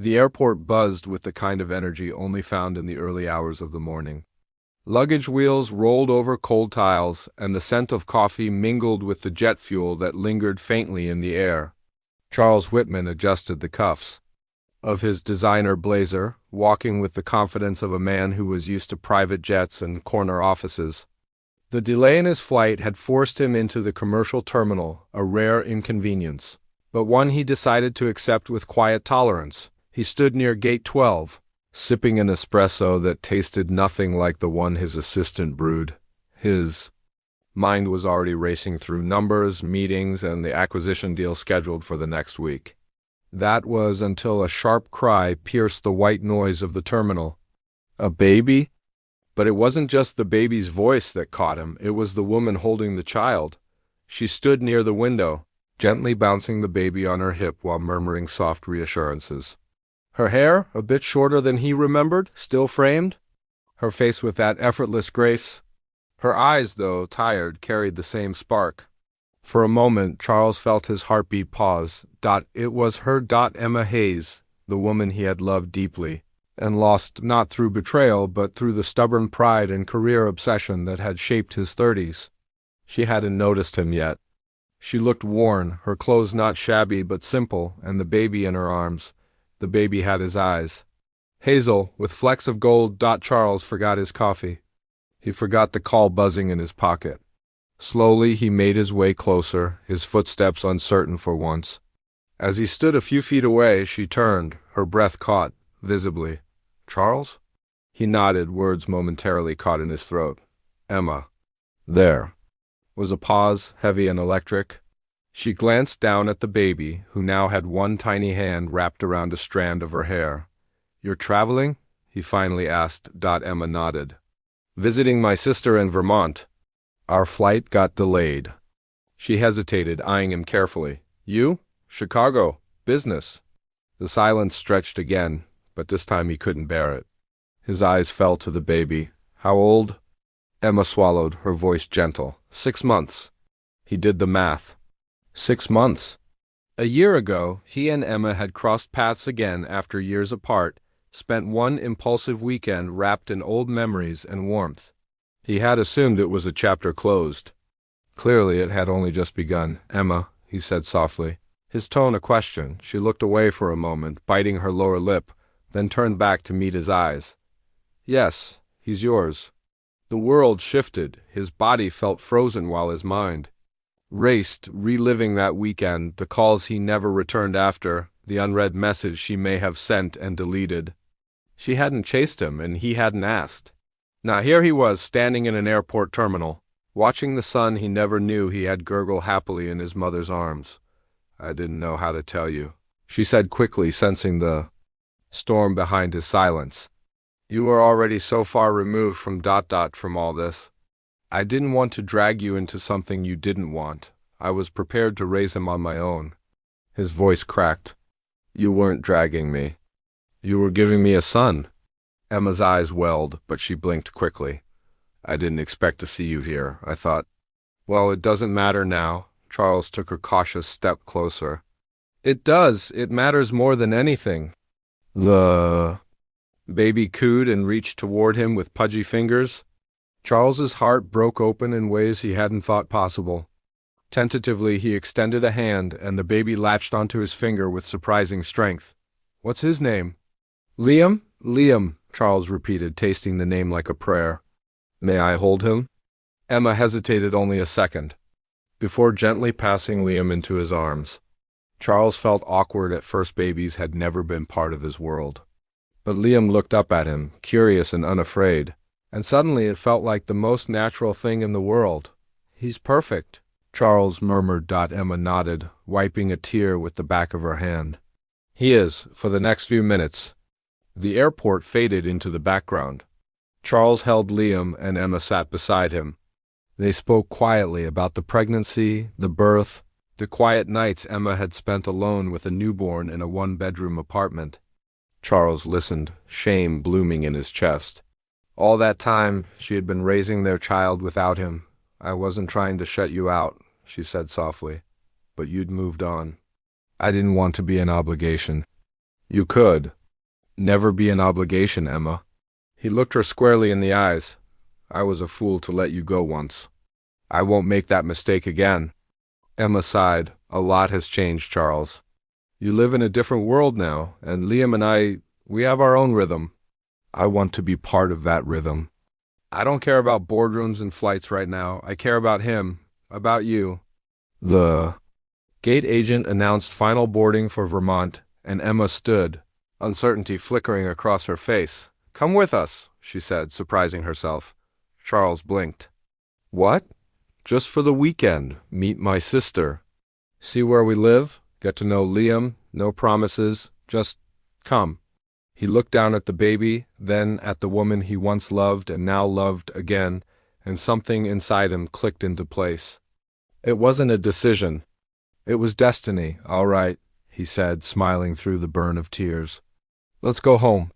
The airport buzzed with the kind of energy only found in the early hours of the morning. Luggage wheels rolled over cold tiles, and the scent of coffee mingled with the jet fuel that lingered faintly in the air. Charles Whitman adjusted the cuffs of his designer blazer, walking with the confidence of a man who was used to private jets and corner offices. The delay in his flight had forced him into the commercial terminal, a rare inconvenience, but one he decided to accept with quiet tolerance. He stood near Gate 12, sipping an espresso that tasted nothing like the one his assistant brewed. His mind was already racing through numbers, meetings, and the acquisition deal scheduled for the next week. That was until a sharp cry pierced the white noise of the terminal. A baby? But it wasn't just the baby's voice that caught him, it was the woman holding the child. She stood near the window, gently bouncing the baby on her hip while murmuring soft reassurances. Her hair, a bit shorter than he remembered, still framed. Her face with that effortless grace. Her eyes, though tired, carried the same spark. For a moment, Charles felt his heartbeat pause. It was her. Emma Hayes, the woman he had loved deeply, and lost not through betrayal, but through the stubborn pride and career obsession that had shaped his 30s. She hadn't noticed him yet. She looked worn, her clothes not shabby but simple, and the baby in her arms. The baby had his eyes. Hazel, with flecks of gold. Charles forgot his coffee. He forgot the call buzzing in his pocket. Slowly he made his way closer, his footsteps uncertain for once. As he stood a few feet away, she turned, her breath caught, visibly. "Charles?" He nodded, words momentarily caught in his throat. "Emma." There was a pause, heavy and electric. She glanced down at the baby, who now had one tiny hand wrapped around a strand of her hair. "You're traveling?" he finally asked. Emma nodded. "Visiting my sister in Vermont. Our flight got delayed." She hesitated, eyeing him carefully. "You? Chicago. Business." The silence stretched again, but this time he couldn't bear it. His eyes fell to the baby. "How old?" Emma swallowed, her voice gentle. 6 months. He did the math. 6 months. A year ago, he and Emma had crossed paths again after years apart, spent one impulsive weekend wrapped in old memories and warmth. He had assumed it was a chapter closed. Clearly it had only just begun. "Emma," he said softly, his tone a question. She looked away for a moment, biting her lower lip, then turned back to meet his eyes. "Yes, he's yours." The world shifted. His body felt frozen while his mind raced, reliving that weekend, the calls he never returned after, the unread message she may have sent and deleted. She hadn't chased him, and he hadn't asked. Now here he was, standing in an airport terminal, watching the son he never knew he had gurgle happily in his mother's arms. "I didn't know how to tell you," she said quickly, sensing the storm behind his silence. "You were already so far removed from from all this. I didn't want to drag you into something you didn't want. I was prepared to raise him on my own." His voice cracked. "You weren't dragging me. You were giving me a son." Emma's eyes welled, but she blinked quickly. "I didn't expect to see you here. I thought—" "Well, it doesn't matter now." Charles took a cautious step closer. "It does. It matters more than anything." The baby cooed and reached toward him with pudgy fingers. Charles's heart broke open in ways he hadn't thought possible. Tentatively, he extended a hand, and the baby latched onto his finger with surprising strength. "What's his name?" "Liam? Liam," Charles repeated, tasting the name like a prayer. "May I hold him?" Emma hesitated only a second, before gently passing Liam into his arms. Charles felt awkward at first. Babies had never been part of his world. But Liam looked up at him, curious and unafraid, and suddenly it felt like the most natural thing in the world. "He's perfect," Charles murmured. Emma nodded, wiping a tear with the back of her hand. "He is, for the next few minutes." The airport faded into the background. Charles held Liam, and Emma sat beside him. They spoke quietly about the pregnancy, the birth, the quiet nights Emma had spent alone with a newborn in a one-bedroom apartment. Charles listened, shame blooming in his chest. All that time, she had been raising their child without him. "I wasn't trying to shut you out," she said softly, "but you'd moved on. I didn't want to be an obligation." You could. Never be an obligation, Emma. He looked her squarely in the eyes. I was a fool to let you go once. I won't make that mistake again. Emma sighed. A lot has changed, Charles. You live in a different world now, and Liam and we have our own rhythm. I want to be part of that rhythm. I don't care about boardrooms and flights right now. I care about him, about you. The gate agent announced final boarding for Vermont, and Emma stood, uncertainty flickering across her face. Come with us, she said, surprising herself. Charles blinked. What? Just for the weekend. Meet my sister. See where we live? Get to know Liam? No promises. Just come. He looked down at the baby, then at the woman he once loved and now loved again, and something inside him clicked into place. It wasn't a decision. It was destiny, all right, he said, smiling through the burn of tears. Let's go home.